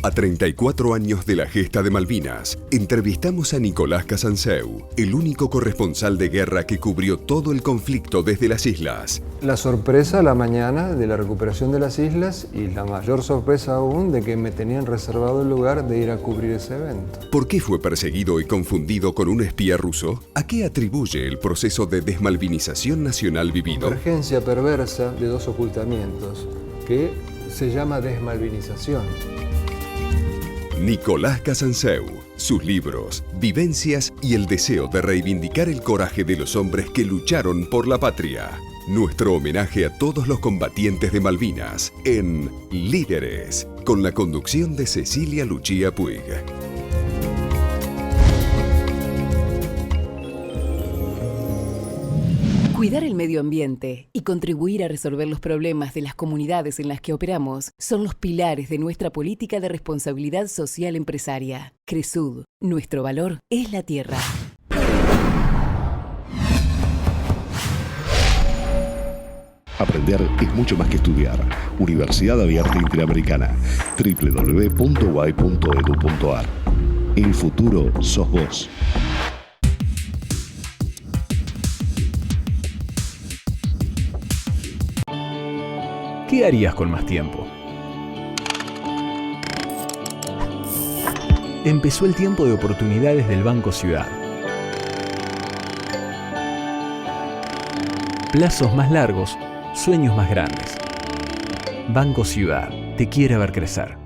A 34 años de la gesta de Malvinas, entrevistamos a Nicolás Casanseu, el único corresponsal de guerra que cubrió todo el conflicto desde las islas. La sorpresa a la mañana de la recuperación de las islas y la mayor sorpresa aún de que me tenían reservado el lugar de ir a cubrir ese evento. ¿Por qué fue perseguido y confundido con un espía ruso? ¿A qué atribuye el proceso de desmalvinización nacional vivido? Convergencia perversa de dos ocultamientos que se llama desmalvinización. Nicolás Casanseu, sus libros, vivencias y el deseo de reivindicar el coraje de los hombres que lucharon por la patria. Nuestro homenaje a todos los combatientes de Malvinas en Líderes, con la conducción de Cecilia Lucía Puig. Cuidar el medio ambiente y contribuir a resolver los problemas de las comunidades en las que operamos son los pilares de nuestra política de responsabilidad social empresaria. Cresud, nuestro valor es la tierra. Aprender es mucho más que estudiar. Universidad Abierta Interamericana. www.uay.edu.ar. El futuro sos vos. ¿Qué harías con más tiempo? Empezó el tiempo de oportunidades del Banco Ciudad. Plazos más largos, sueños más grandes. Banco Ciudad te quiere ver crecer.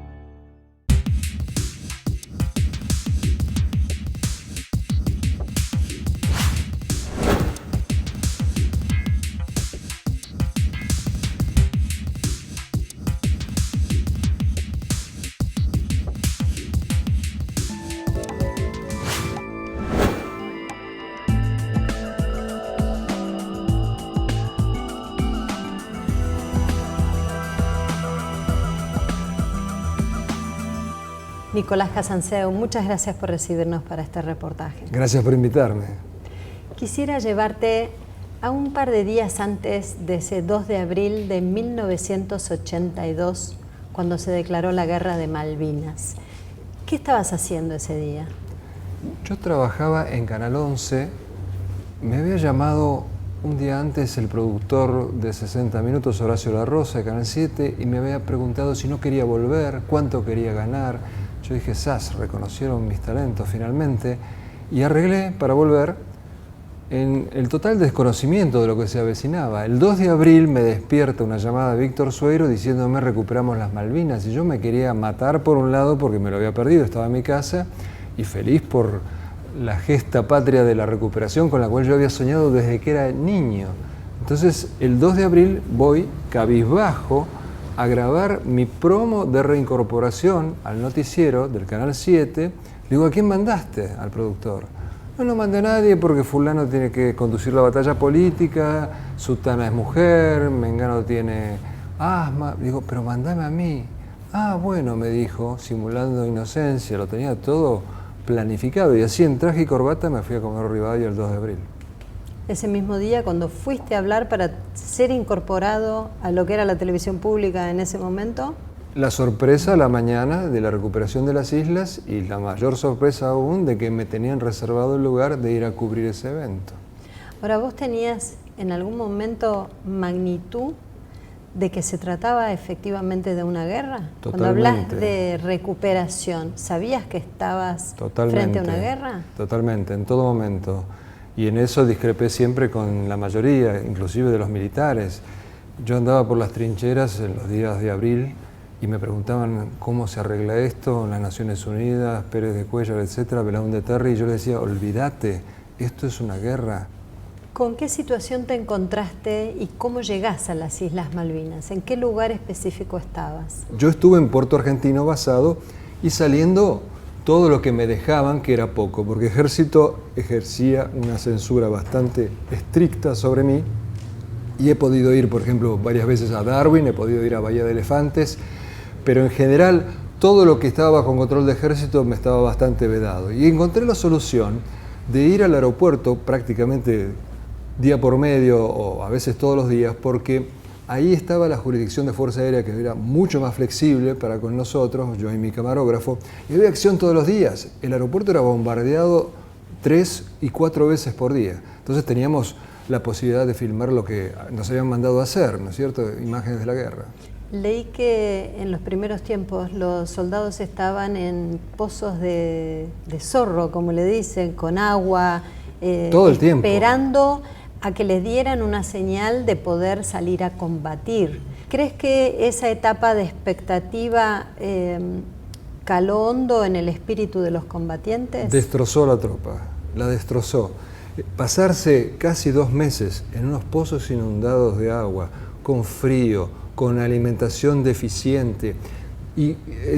Nicolás Casanseu, muchas gracias por recibirnos para este reportaje. Gracias por invitarme. Quisiera llevarte a un par de días antes de ese 2 de abril de 1982, cuando se declaró la Guerra de Malvinas. ¿Qué estabas haciendo ese día? Yo trabajaba en Canal 11. Me había llamado un día antes el productor de 60 Minutos, Horacio La Rosa, de Canal 7, y me había preguntado si no quería volver, cuánto quería ganar. Yo dije, reconocieron mis talentos finalmente, y arreglé para volver en el total desconocimiento de lo que se avecinaba. El 2 de abril me despierta una llamada de Víctor Sueiro diciéndome recuperamos las Malvinas, y yo me quería matar por un lado porque me lo había perdido, estaba en mi casa, y feliz por la gesta patria de la recuperación con la cual yo había soñado desde que era niño. Entonces, el 2 de abril voy cabizbajo a grabar mi promo de reincorporación al noticiero del Canal 7. Le digo, ¿a quién mandaste? Al productor. No mandé a nadie porque fulano tiene que conducir la batalla política, sutana es mujer, mengano tiene asma. Le digo, pero mandame a mí. Ah, bueno, me dijo, simulando inocencia, lo tenía todo planificado. Y así en traje y corbata me fui a Comodoro Rivadavia el 2 de abril. Ese mismo día, cuando fuiste a hablar para ser incorporado a lo que era la televisión pública en ese momento. La sorpresa a la mañana de la recuperación de las islas y la mayor sorpresa aún de que me tenían reservado el lugar de ir a cubrir ese evento. Ahora, ¿vos tenías en algún momento magnitud de que se trataba efectivamente de una guerra? Totalmente. Cuando hablas de recuperación, ¿sabías que estabas frente a una guerra? Totalmente, en todo momento. Y en eso discrepé siempre con la mayoría, inclusive de los militares. Yo andaba por las trincheras en los días de abril y me preguntaban cómo se arregla esto en las Naciones Unidas, Pérez de Cuéllar, etcétera, Belaúnde Terry, y yo les decía, olvídate, esto es una guerra. ¿Con qué situación te encontraste y cómo llegás a las Islas Malvinas? ¿En qué lugar específico estabas? Yo estuve en Puerto Argentino basado y saliendo todo lo que me dejaban, que era poco, porque el ejército ejercía una censura bastante estricta sobre mí, y he podido ir, por ejemplo, varias veces a Darwin, he podido ir a Bahía de Elefantes, pero en general todo lo que estaba bajo control de ejército me estaba bastante vedado. Y encontré la solución de ir al aeropuerto prácticamente día por medio o a veces todos los días, porque ahí estaba la jurisdicción de Fuerza Aérea, que era mucho más flexible para con nosotros, yo y mi camarógrafo, y había acción todos los días. El aeropuerto era bombardeado 3 y 4 veces por día. Entonces teníamos la posibilidad de filmar lo que nos habían mandado a hacer, ¿no es cierto? Imágenes de la guerra. Leí que en los primeros tiempos los soldados estaban en pozos de zorro, como le dicen, con agua, todo el tiempo, esperando a que les dieran una señal de poder salir a combatir. ¿Crees que esa etapa de expectativa caló hondo en el espíritu de los combatientes? Destrozó la tropa, la destrozó. Pasarse casi 2 meses en unos pozos inundados de agua, con frío, con alimentación deficiente y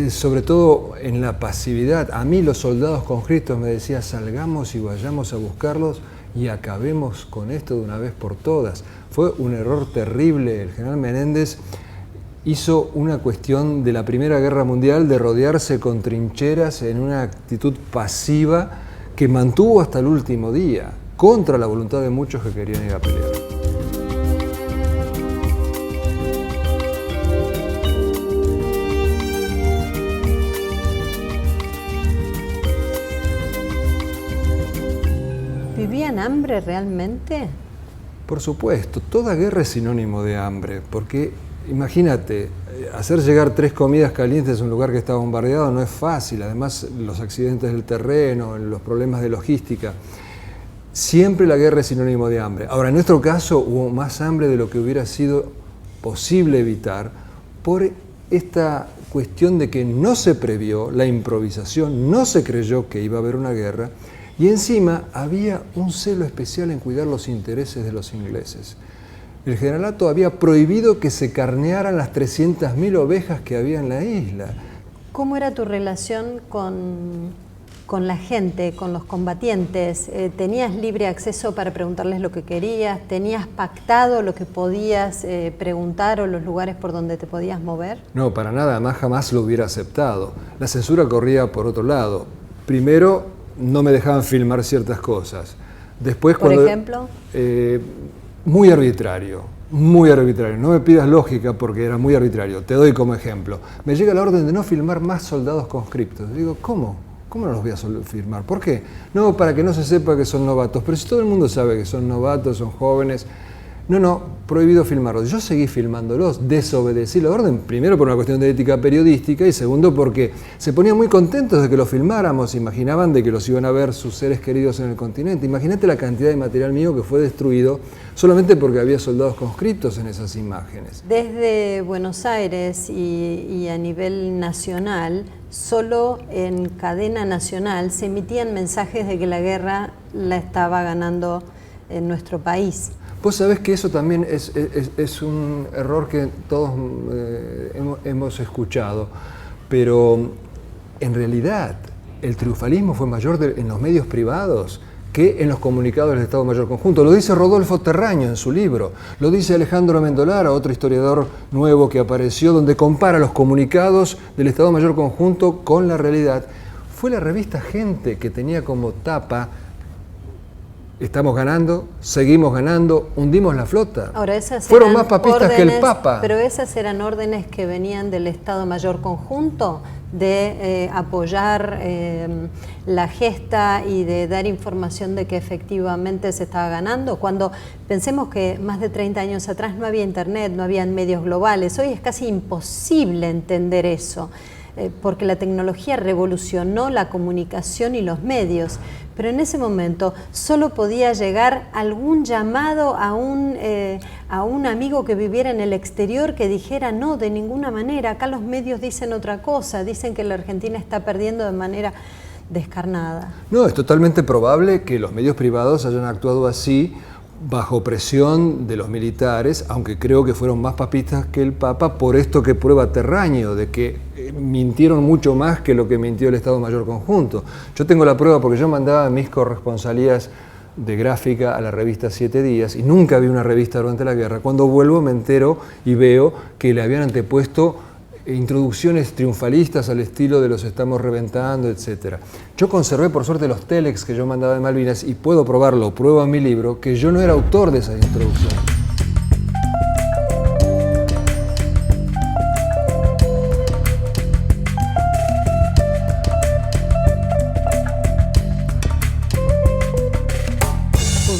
sobre todo en la pasividad. A mí los soldados conscriptos me decían, salgamos y vayamos a buscarlos y acabemos con esto de una vez por todas. Fue un error terrible. El general Menéndez hizo una cuestión de la Primera Guerra Mundial de rodearse con trincheras en una actitud pasiva que mantuvo hasta el último día, contra la voluntad de muchos que querían ir a pelear. ¿Vivían hambre realmente? Por supuesto, toda guerra es sinónimo de hambre, porque imagínate, hacer llegar 3 comidas calientes a un lugar que está bombardeado no es fácil, además los accidentes del terreno, los problemas de logística. Siempre la guerra es sinónimo de hambre. Ahora, en nuestro caso hubo más hambre de lo que hubiera sido posible evitar por esta cuestión de que no se previó la improvisación, no se creyó que iba a haber una guerra, y encima había un celo especial en cuidar los intereses de los ingleses. El generalato había prohibido que se carnearan las 300.000 ovejas que había en la isla. ¿Cómo era tu relación con la gente, con los combatientes? ¿Tenías libre acceso para preguntarles lo que querías? ¿Tenías pactado lo que podías preguntar o los lugares por donde te podías mover? No, para nada, además jamás lo hubiera aceptado. La censura corría por otro lado. Primero, no me dejaban filmar ciertas cosas. Después, ¿Por ejemplo? Muy arbitrario, muy arbitrario. No me pidas lógica porque era muy arbitrario. Te doy como ejemplo. Me llega la orden de no filmar más soldados conscriptos. Digo, ¿cómo? ¿Cómo no los voy a filmar? ¿Por qué? No, para que no se sepa que son novatos. Pero si todo el mundo sabe que son novatos, son jóvenes. No, prohibido filmarlos. Yo seguí filmándolos, desobedecí la orden, primero por una cuestión de ética periodística y segundo porque se ponían muy contentos de que los filmáramos, imaginaban de que los iban a ver sus seres queridos en el continente. Imagínate la cantidad de material mío que fue destruido solamente porque había soldados conscriptos en esas imágenes. Desde Buenos Aires y a nivel nacional, solo en cadena nacional se emitían mensajes de que la guerra la estaba ganando en nuestro país. Vos sabés que eso también es un error que todos hemos escuchado, pero en realidad el triunfalismo fue mayor en los medios privados que en los comunicados del Estado Mayor Conjunto. Lo dice Rodolfo Terraño en su libro, lo dice Alejandro Mendolara, otro historiador nuevo que apareció, donde compara los comunicados del Estado Mayor Conjunto con la realidad. Fue la revista Gente que tenía como tapa: estamos ganando, seguimos ganando, hundimos la flota. Ahora, esas fueron más papistas que el Papa. Pero esas eran órdenes que venían del Estado Mayor Conjunto de apoyar la gesta y de dar información de que efectivamente se estaba ganando. Cuando pensemos que más de 30 años atrás no había internet, no había medios globales, hoy es casi imposible entender eso. Porque la tecnología revolucionó la comunicación y los medios, pero en ese momento solo podía llegar algún llamado a un amigo que viviera en el exterior que dijera no, de ninguna manera, acá los medios dicen otra cosa, dicen que la Argentina está perdiendo de manera descarnada. No, es totalmente probable que los medios privados hayan actuado así bajo presión de los militares, aunque creo que fueron más papistas que el Papa, por esto que prueba Terraño, de que mintieron mucho más que lo que mintió el Estado Mayor Conjunto. Yo tengo la prueba porque yo mandaba mis corresponsalías de gráfica a la revista 7 Días y nunca vi una revista durante la guerra. Cuando vuelvo me entero y veo que le habían antepuesto introducciones triunfalistas al estilo de los estamos reventando, etc. Yo conservé por suerte los telex que yo mandaba de Malvinas y puedo probarlo, pruebo en mi libro, que yo no era autor de esas introducciones.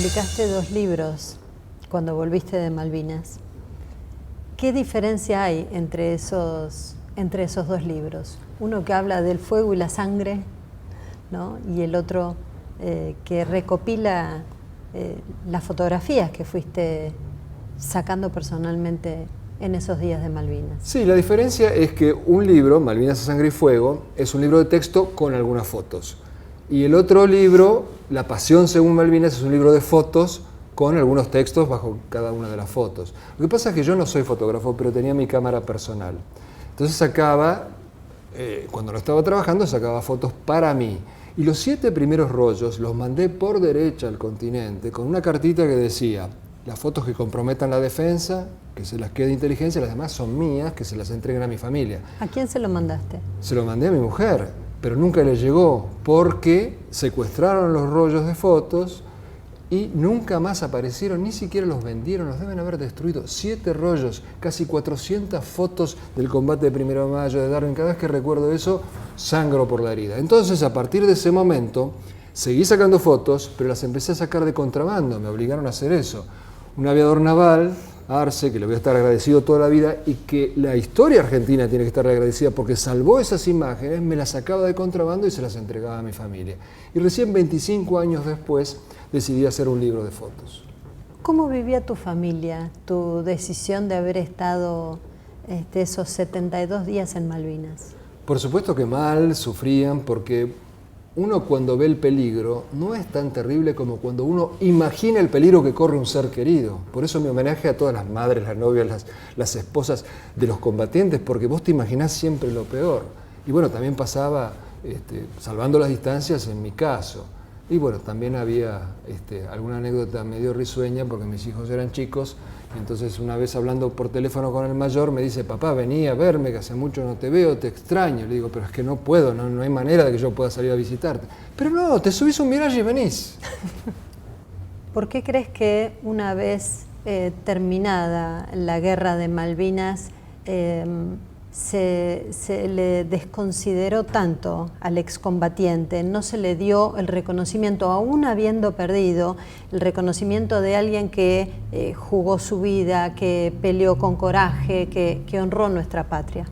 publicaste 2 libros cuando volviste de Malvinas. ¿Qué diferencia hay entre esos 2 libros? Uno que habla del fuego y la sangre, ¿no? Y el otro que recopila las fotografías que fuiste sacando personalmente en esos días de Malvinas. Sí, la diferencia es que un libro, Malvinas a Sangre y Fuego, es un libro de texto con algunas fotos. Y el otro libro, La Pasión según Malvinas, es un libro de fotos con algunos textos bajo cada una de las fotos. Lo que pasa es que yo no soy fotógrafo, pero tenía mi cámara personal. Entonces sacaba, cuando lo estaba trabajando, sacaba fotos para mí. Y los 7 primeros rollos los mandé por derecha al continente con una cartita que decía: las fotos que comprometan la defensa, que se las quede inteligencia, las demás son mías, que se las entreguen a mi familia. ¿A quién se lo mandaste? Se lo mandé a mi mujer, pero nunca le llegó porque secuestraron los rollos de fotos y nunca más aparecieron, ni siquiera los vendieron, los deben haber destruido. 7 rollos, casi 400 fotos del combate de 1 de mayo de Darwin. Cada vez que recuerdo eso, sangro por la herida. Entonces, a partir de ese momento, seguí sacando fotos, pero las empecé a sacar de contrabando, me obligaron a hacer eso. Un aviador naval, Arce, que le voy a estar agradecido toda la vida y que la historia argentina tiene que estar agradecida porque salvó esas imágenes, me las sacaba de contrabando y se las entregaba a mi familia. Y recién 25 años después decidí hacer un libro de fotos. ¿Cómo vivía tu familia tu decisión de haber estado esos 72 días en Malvinas? Por supuesto que mal, sufrían, porque uno cuando ve el peligro no es tan terrible como cuando uno imagina el peligro que corre un ser querido. Por eso mi homenaje a todas las madres, las novias, las esposas de los combatientes, porque vos te imaginás siempre lo peor. Y bueno, también pasaba salvando las distancias en mi caso. Y bueno, también había alguna anécdota medio risueña porque mis hijos eran chicos. Entonces una vez hablando por teléfono con el mayor me dice: papá, vení a verme, que hace mucho no te veo, te extraño. Le digo: pero es que no puedo, no hay manera de que yo pueda salir a visitarte. Pero no, te subís un Mirage y venís. ¿Por qué crees que una vez terminada la guerra de Malvinas se le desconsideró tanto al excombatiente, no se le dio el reconocimiento, aún habiendo perdido, el reconocimiento de alguien que jugó su vida, que peleó con coraje, que honró nuestra patria?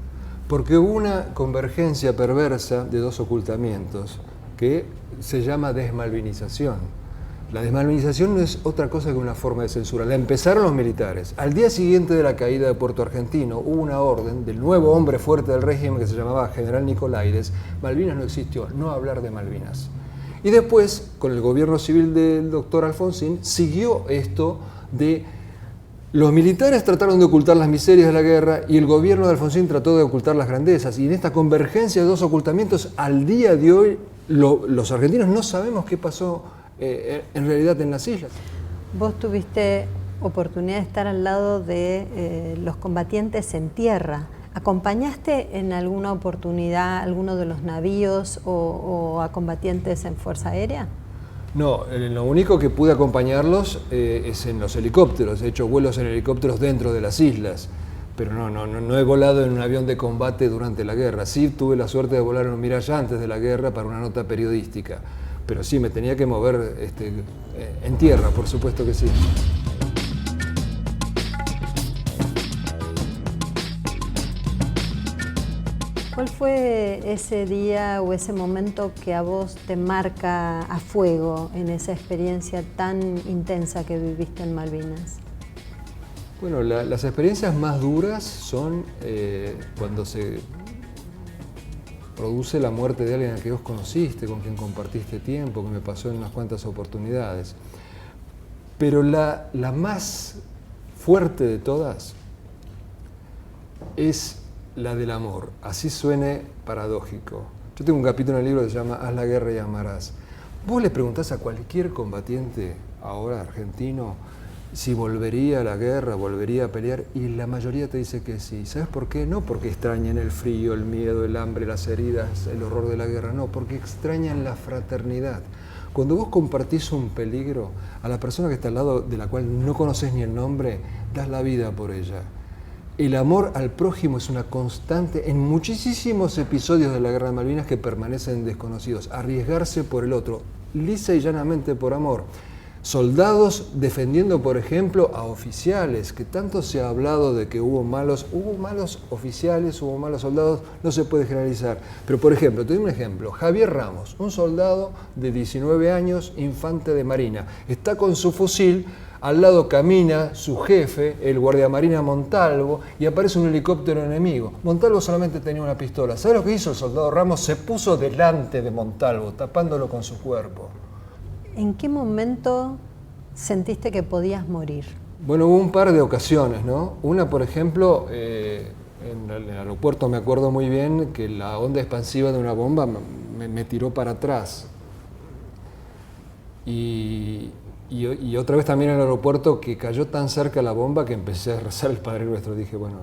Porque hubo una convergencia perversa de 2 ocultamientos que se llama desmalvinización. La desmalvinización no es otra cosa que una forma de censura. La empezaron los militares. Al día siguiente de la caída de Puerto Argentino hubo una orden del nuevo hombre fuerte del régimen que se llamaba General Nicolaides: Malvinas no existió, no hablar de Malvinas. Y después, con el gobierno civil del doctor Alfonsín, siguió esto de los militares trataron de ocultar las miserias de la guerra y el gobierno de Alfonsín trató de ocultar las grandezas. Y en esta convergencia de 2 ocultamientos, al día de hoy, los argentinos no sabemos qué pasó en realidad en las islas. Vos tuviste oportunidad de estar al lado de los combatientes en tierra. ¿Acompañaste en alguna oportunidad alguno de los navíos o a combatientes en Fuerza Aérea? No, lo único que pude acompañarlos es en los helicópteros. He hecho vuelos en helicópteros dentro de las islas, pero no he volado en un avión de combate durante la guerra. Sí tuve la suerte de volar en un Mirage antes de la guerra para una nota periodística. Pero sí, me tenía que mover en tierra, por supuesto que sí. ¿Cuál fue ese día o ese momento que a vos te marca a fuego en esa experiencia tan intensa que viviste en Malvinas? Bueno, las experiencias más duras son cuando se produce la muerte de alguien al que vos conociste, con quien compartiste tiempo, que me pasó en unas cuantas oportunidades. Pero la más fuerte de todas es la del amor, así suene paradójico. Yo tengo un capítulo en el libro que se llama Haz la guerra y amarás. Vos le preguntás a cualquier combatiente ahora argentino si volvería a la guerra, volvería a pelear, y la mayoría te dice que sí. ¿Sabes por qué? No porque extrañen el frío, el miedo, el hambre, las heridas, el horror de la guerra, no, porque extrañan la fraternidad. Cuando vos compartís un peligro, a la persona que está al lado, de la cual no conoces ni el nombre, das la vida por ella. El amor al prójimo es una constante en muchísimos episodios de la Guerra de Malvinas que permanecen desconocidos. Arriesgarse por el otro, lisa y llanamente por amor. soldados defendiendo, por ejemplo, a oficiales, que tanto se ha hablado de que hubo malos oficiales, hubo malos soldados, no se puede generalizar. Pero, por ejemplo, te doy un ejemplo, Javier Ramos, un soldado de 19 años, infante de Marina, está con su fusil, al lado camina su jefe, el guardiamarina Montalvo, y aparece un helicóptero enemigo. Montalvo solamente tenía una pistola. ¿Sabes lo que hizo el soldado Ramos? Se puso delante de Montalvo, tapándolo con su cuerpo. ¿En qué momento sentiste que podías morir? Bueno, hubo un par de ocasiones, ¿no? Una, por ejemplo, en el aeropuerto me acuerdo muy bien que la onda expansiva de una bomba me tiró para atrás. Y otra vez también en el aeropuerto que cayó tan cerca la bomba que empecé a rezar el Padre Nuestro. Dije, bueno,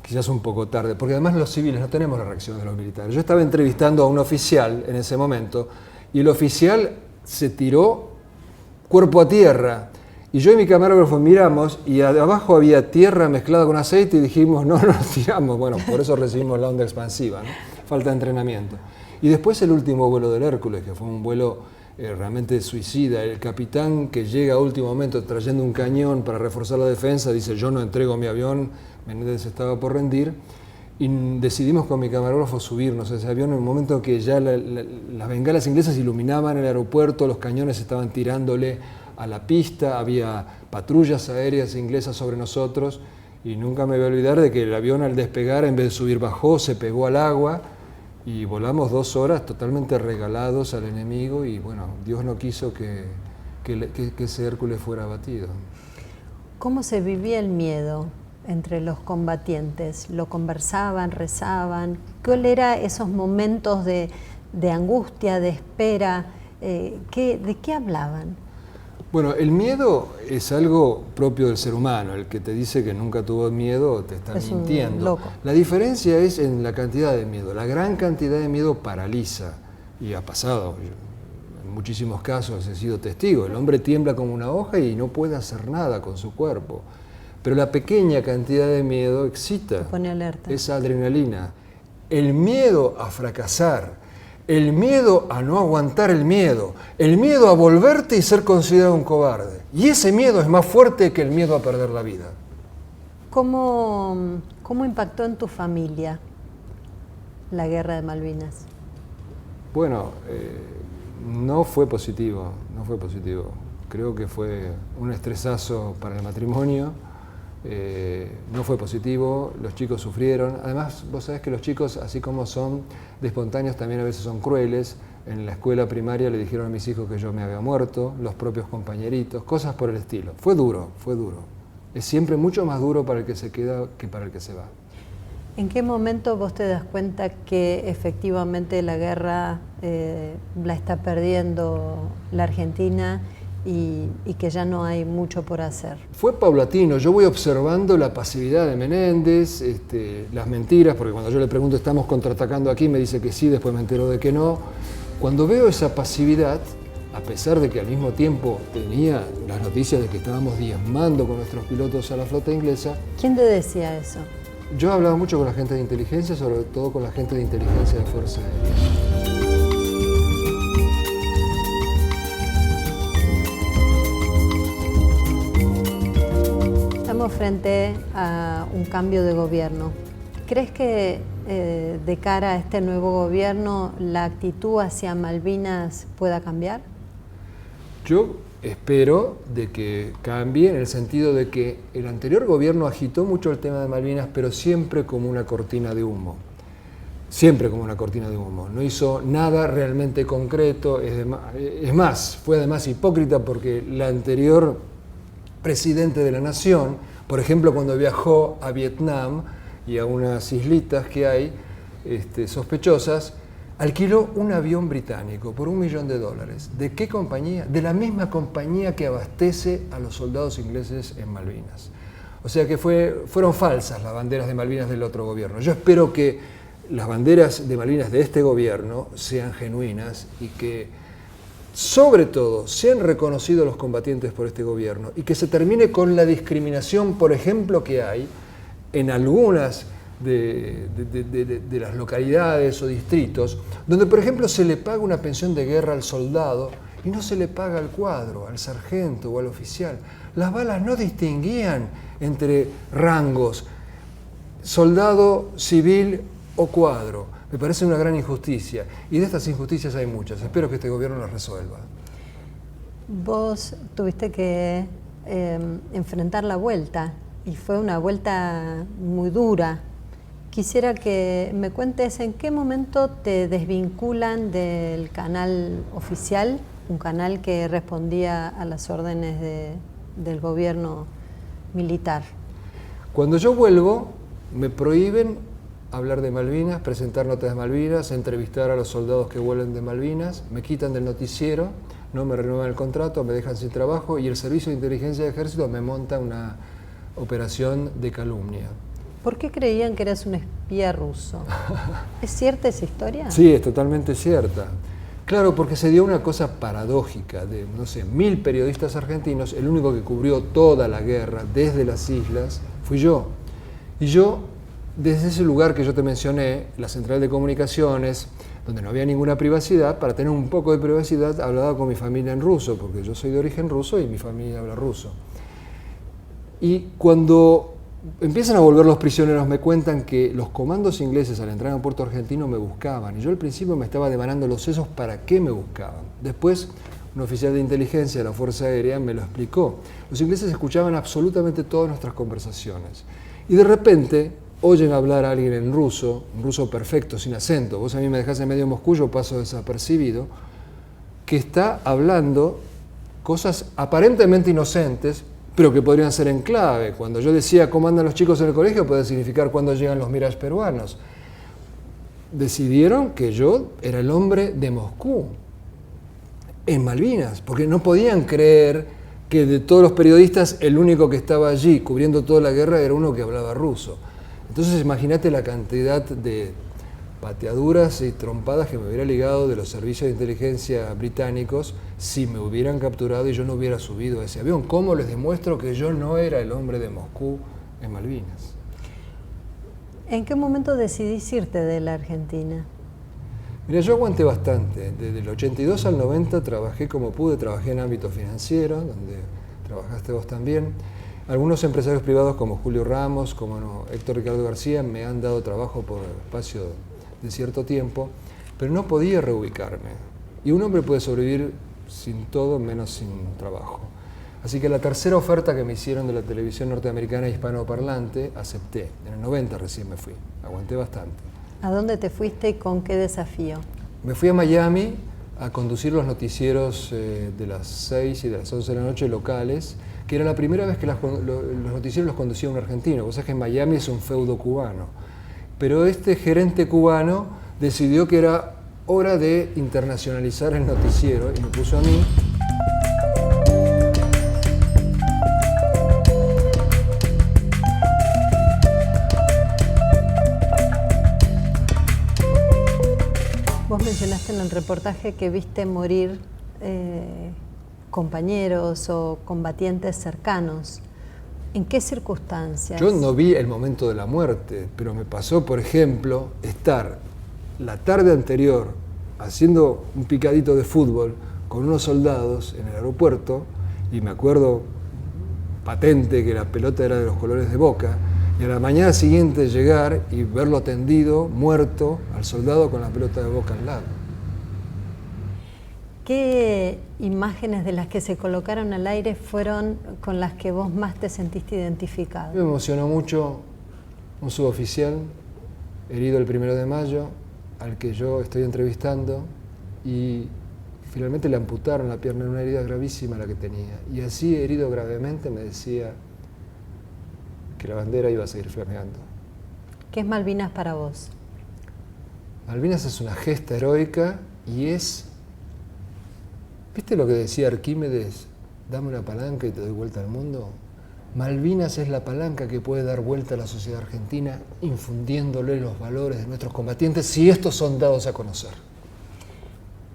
quizás un poco tarde, porque además los civiles no tenemos la reacción de los militares. Yo estaba entrevistando a un oficial en ese momento y el oficial se tiró cuerpo a tierra. Y yo y mi camarógrafo miramos y abajo había tierra mezclada con aceite y dijimos, no nos tiramos. Bueno, por eso recibimos la onda expansiva, ¿no? Falta de entrenamiento. Y después el último vuelo del Hércules, que fue un vuelo realmente suicida. El capitán que llega a último momento trayendo un cañón para reforzar la defensa, dice, yo no entrego mi avión, Menéndez estaba por rendir. Y decidimos con mi camarógrafo subirnos a ese avión en un momento que ya las bengalas inglesas iluminaban el aeropuerto, los cañones estaban tirándole a la pista, había patrullas aéreas inglesas sobre nosotros y nunca me voy a olvidar de que el avión al despegar, en vez de subir, bajó, se pegó al agua y volamos 2 horas totalmente regalados al enemigo y bueno, Dios no quiso que ese Hércules fuera abatido. ¿Cómo se vivía el miedo entre los combatientes? ¿Lo conversaban, rezaban? ¿Cuáles eran esos momentos de angustia, de espera? ¿De qué hablaban? Bueno, el miedo es algo propio del ser humano. El que te dice que nunca tuvo miedo te está mintiendo. Un loco. La diferencia es en la cantidad de miedo. La gran cantidad de miedo paraliza. Y ha pasado. En muchísimos casos he sido testigo. El hombre tiembla como una hoja y no puede hacer nada con su cuerpo. Pero la pequeña cantidad de miedo excita. Te pone alerta. Esa adrenalina. El miedo a fracasar. El miedo a no aguantar el miedo a volverte y ser considerado un cobarde. Y ese miedo es más fuerte que el miedo a perder la vida. ¿Cómo impactó en tu familia la guerra de Malvinas? Bueno, no fue positivo. Creo que fue un estresazo para el matrimonio. No fue positivo, los chicos sufrieron. Además, vos sabés que los chicos, así como son de espontáneos, también a veces son crueles. En la escuela primaria le dijeron a mis hijos que yo me había muerto, los propios compañeritos, cosas por el estilo. Fue duro. Es siempre mucho más duro para el que se queda que para el que se va. ¿En qué momento vos te das cuenta que efectivamente la guerra la está perdiendo la Argentina y que ya no hay mucho por hacer? Fue paulatino. Yo voy observando la pasividad de Menéndez, las mentiras, porque cuando yo le pregunto, ¿estamos contraatacando aquí?, me dice que sí, después me entero de que no. Cuando veo esa pasividad, a pesar de que al mismo tiempo tenía las noticias de que estábamos diezmando con nuestros pilotos a la flota inglesa. ¿Quién te decía eso? Yo hablaba mucho con la gente de inteligencia, sobre todo con la gente de inteligencia de Fuerza Aérea. Estamos frente a un cambio de gobierno. ¿Crees que de cara a este nuevo gobierno la actitud hacia Malvinas pueda cambiar? Yo espero de que cambie en el sentido de que el anterior gobierno agitó mucho el tema de Malvinas, pero siempre como una cortina de humo. Siempre como una cortina de humo. No hizo nada realmente concreto. Es más, fue además hipócrita porque la anterior presidente de la nación, por ejemplo, cuando viajó a Vietnam y a unas islitas que hay sospechosas, alquiló un avión británico por $1 millón. ¿De qué compañía? De la misma compañía que abastece a los soldados ingleses en Malvinas. O sea que fueron falsas las banderas de Malvinas del otro gobierno. Yo espero que las banderas de Malvinas de este gobierno sean genuinas y que, sobre todo, sean reconocidos los combatientes por este gobierno y que se termine con la discriminación, por ejemplo, que hay en algunas de las localidades o distritos, donde, por ejemplo, se le paga una pensión de guerra al soldado y no se le paga al cuadro, al sargento o al oficial. Las balas no distinguían entre rangos, soldado, civil o cuadro. Me parece una gran injusticia, y de estas injusticias hay muchas. Espero que este gobierno las resuelva. Vos tuviste que enfrentar la vuelta, y fue una vuelta muy dura. Quisiera que me cuentes en qué momento te desvinculan del canal oficial, un canal que respondía a las órdenes del gobierno militar. Cuando yo vuelvo, me prohíben hablar de Malvinas, presentar notas de Malvinas, entrevistar a los soldados que vuelven de Malvinas, me quitan del noticiero, no me renuevan el contrato, me dejan sin trabajo, y el Servicio de Inteligencia del Ejército me monta una operación de calumnia. ¿Por qué creían que eras un espía ruso? ¿Es cierta esa historia? Sí, es totalmente cierta. Claro, porque se dio una cosa paradójica de, no sé, 1000 periodistas argentinos, el único que cubrió toda la guerra desde las islas fui yo. Y yo, desde ese lugar que yo te mencioné, la central de comunicaciones, donde no había ninguna privacidad, para tener un poco de privacidad, hablaba con mi familia en ruso, porque yo soy de origen ruso y mi familia habla ruso. Y cuando empiezan a volver los prisioneros, me cuentan que los comandos ingleses al entrar en Puerto Argentino me buscaban, y yo al principio me estaba devanando los sesos para qué me buscaban. Después, un oficial de inteligencia de la Fuerza Aérea me lo explicó. Los ingleses escuchaban absolutamente todas nuestras conversaciones, y de repente oyen hablar a alguien en ruso, un ruso perfecto, sin acento. Vos a mí me dejás en medio de Moscú, yo paso desapercibido, que está hablando cosas aparentemente inocentes, pero que podrían ser en clave. Cuando yo decía cómo andan los chicos en el colegio, puede significar cuándo llegan los Mirage peruanos. Decidieron que yo era el hombre de Moscú, en Malvinas, porque no podían creer que de todos los periodistas el único que estaba allí cubriendo toda la guerra era uno que hablaba ruso. Entonces imagínate la cantidad de pateaduras y trompadas que me hubiera ligado de los servicios de inteligencia británicos si me hubieran capturado y yo no hubiera subido a ese avión. ¿Cómo les demuestro que yo no era el hombre de Moscú en Malvinas? ¿En qué momento decidís irte de la Argentina? Mira, yo aguanté bastante. Desde el 82 al 90 trabajé como pude, trabajé en ámbito financiero, donde trabajaste vos también. Algunos empresarios privados como Julio Ramos, como Héctor Ricardo García, me han dado trabajo por espacio de cierto tiempo, pero no podía reubicarme. Y un hombre puede sobrevivir sin todo, menos sin trabajo. Así que la tercera oferta que me hicieron de la televisión norteamericana hispanoparlante, acepté. En el 90 recién me fui, aguanté bastante. ¿A dónde te fuiste y con qué desafío? Me fui a Miami a conducir los noticieros de las 6 y de las 11 de la noche locales, que era la primera vez que los noticieros los conducía un argentino. Vos sabés que en Miami es un feudo cubano. Pero este gerente cubano decidió que era hora de internacionalizar el noticiero y me puso a mí. Vos mencionaste en el reportaje que viste morir compañeros o combatientes cercanos. ¿En qué circunstancias? Yo no vi el momento de la muerte, pero me pasó, por ejemplo, estar la tarde anterior haciendo un picadito de fútbol con unos soldados en el aeropuerto, y me acuerdo patente que la pelota era de los colores de Boca, y a la mañana siguiente llegar y verlo tendido, muerto, al soldado con la pelota de Boca al lado. ¿Qué imágenes de las que se colocaron al aire fueron con las que vos más te sentiste identificado? Me emocionó mucho un suboficial herido el 1 de mayo, al que yo estoy entrevistando, y finalmente le amputaron la pierna en una herida gravísima la que tenía. Y así, herido gravemente, me decía que la bandera iba a seguir flameando. ¿Qué es Malvinas para vos? Malvinas es una gesta heroica y es... ¿Viste lo que decía Arquímedes? Dame una palanca y te doy vuelta al mundo. Malvinas es la palanca que puede dar vuelta a la sociedad argentina, infundiéndole los valores de nuestros combatientes, si estos son dados a conocer.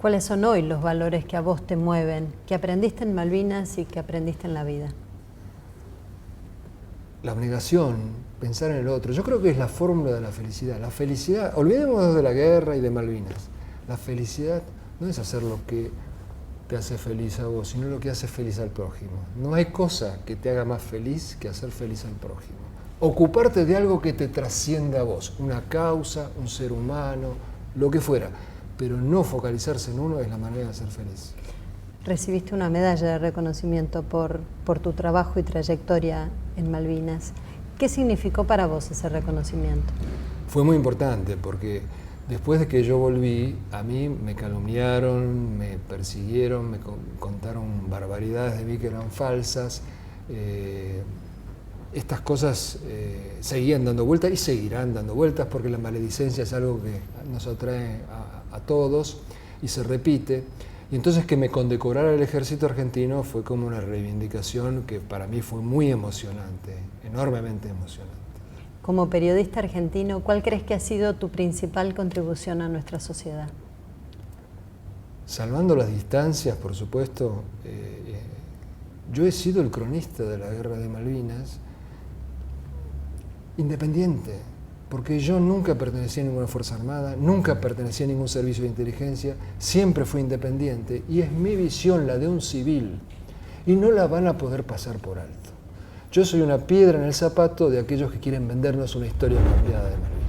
¿Cuáles son hoy los valores que a vos te mueven, que aprendiste en Malvinas y que aprendiste en la vida? La abnegación, pensar en el otro. Yo creo que es la fórmula de la felicidad. La felicidad, olvidémonos de la guerra y de Malvinas. La felicidad no es hacer lo que te hace feliz a vos, sino lo que hace feliz al prójimo. No hay cosa que te haga más feliz que hacer feliz al prójimo. Ocuparte de algo que te trascienda a vos, una causa, un ser humano, lo que fuera, pero no focalizarse en uno es la manera de ser feliz. Recibiste una medalla de reconocimiento por tu trabajo y trayectoria en Malvinas. ¿Qué significó para vos ese reconocimiento? Fue muy importante porque después de que yo volví, a mí me calumniaron, me persiguieron, me contaron barbaridades de mí que eran falsas. Estas cosas seguían dando vueltas y seguirán dando vueltas porque la maledicencia es algo que nos atrae a todos y se repite. Y entonces que me condecorara el ejército argentino fue como una reivindicación que para mí fue muy emocionante, enormemente emocionante. Como periodista argentino, ¿cuál crees que ha sido tu principal contribución a nuestra sociedad? Salvando las distancias, por supuesto, yo he sido el cronista de la Guerra de Malvinas, independiente, porque yo nunca pertenecí a ninguna Fuerza Armada, nunca pertenecí a ningún servicio de inteligencia, siempre fui independiente y es mi visión la de un civil y no la van a poder pasar por alto. Yo soy una piedra en el zapato de aquellos que quieren vendernos una historia cambiada de Malvinas.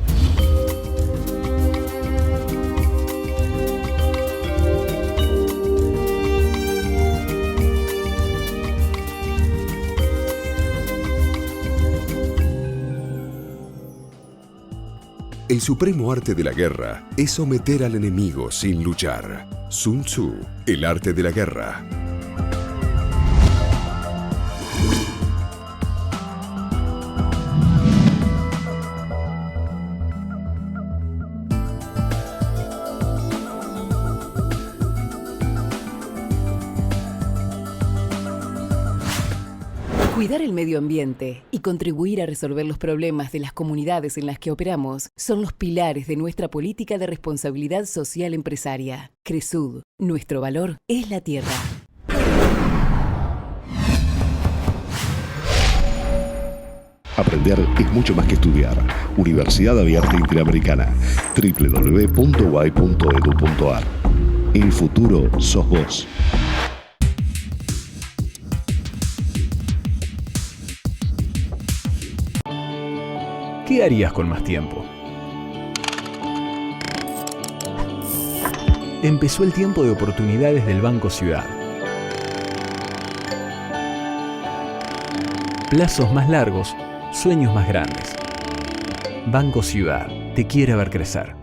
El supremo arte de la guerra es someter al enemigo sin luchar. Sun Tzu, el arte de la guerra. Cuidar el medio ambiente y contribuir a resolver los problemas de las comunidades en las que operamos son los pilares de nuestra política de responsabilidad social empresaria. Cresud, nuestro valor es la tierra. Aprender es mucho más que estudiar. Universidad Abierta Interamericana. www.uay.edu.ar. El futuro sos vos. ¿Qué harías con más tiempo? Empezó el tiempo de oportunidades del Banco Ciudad. Plazos más largos, sueños más grandes. Banco Ciudad te quiere ver crecer.